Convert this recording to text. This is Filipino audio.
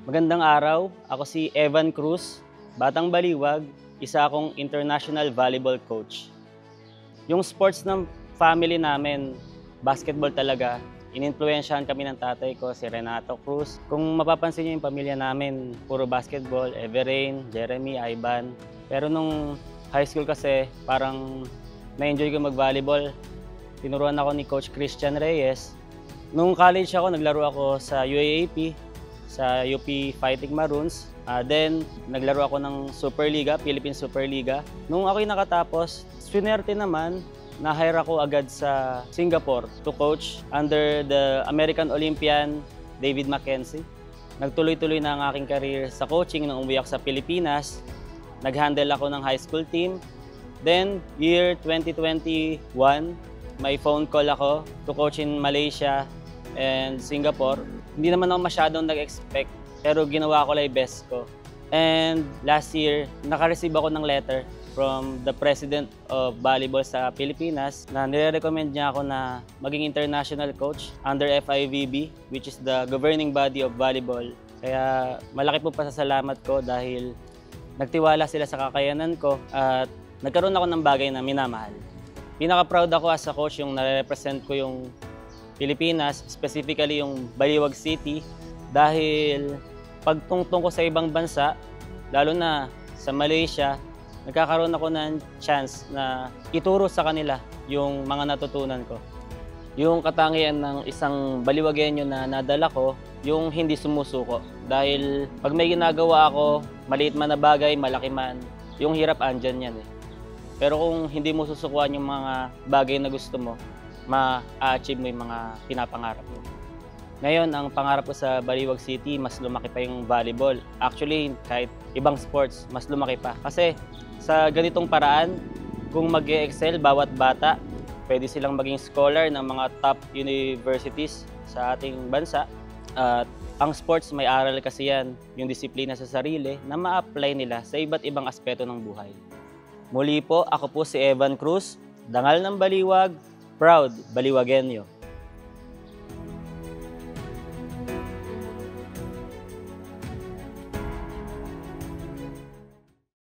Magandang araw, ako si Evan Cruz, Batang Baliwag, isa akong international volleyball coach. Yung sports ng family namin, basketball talaga. Ininfluwensyahan kami ng tatay ko, si Renato Cruz. Kung mapapansin niyo yung pamilya namin, puro basketball, Everain, Jeremy, Ivan. Pero nung high school kasi, parang na-enjoy ko mag-volleyball. Tinuruan ako ni Coach Christian Reyes. Nung college ako, naglaro ako sa UAAP, sa UP Fighting Maroons. Then, naglaro ako ng Superliga, Philippine Superliga. Nung ako'y nakatapos, swinerte naman, na-hire ako agad sa Singapore to coach under the American Olympian David Mackenzie. Nagtuloy-tuloy na ang aking career sa coaching nung umuwi ako sa Pilipinas. Nag-handle ako ng high school team. Then, year 2021, may phone call ako to coach in Malaysia and Singapore. Hindi naman ako masyadong nag-expect, pero ginawa ko lang yung best ko. And last year, naka-receive ako ng letter from the President of Volleyball sa Pilipinas na nire-recommend niya ako na maging international coach under FIVB, which is the governing body of volleyball. Kaya malaki po pasasalamat ko dahil nagtiwala sila sa kakayanan ko at nagkaroon ako ng bagay na minamahal. Pinaka-proud ako as a coach yung nare-represent ko yung Pilipinas, specifically yung Baliwag City, dahil pagtungtong ko sa ibang bansa, lalo na sa Malaysia, nagkakaroon ako ng chance na ituro sa kanila yung mga natutunan ko. Yung katangian ng isang Baliwagenyo na nadala ko, yung hindi sumusuko. Dahil pag may ginagawa ako, maliit man na bagay, malaki man, yung hirap andyan yan eh. Pero kung hindi mo susukuan yung mga bagay na gusto mo, ma-achieve mo yung mga pinapangarap mo. Ngayon, ang pangarap ko sa Baliwag City, mas lumaki pa yung volleyball. Actually, kahit ibang sports, mas lumaki pa. Kasi sa ganitong paraan, kung mag-e-excel bawat bata, pwede silang maging scholar ng mga top universities sa ating bansa. At ang sports, may aral kasi yan, yung disiplina sa sarili, na ma-apply nila sa iba't ibang aspeto ng buhay. Muli po, ako po si Evan Cruz, Dangal ng Baliwag, proud Baliwagenyo.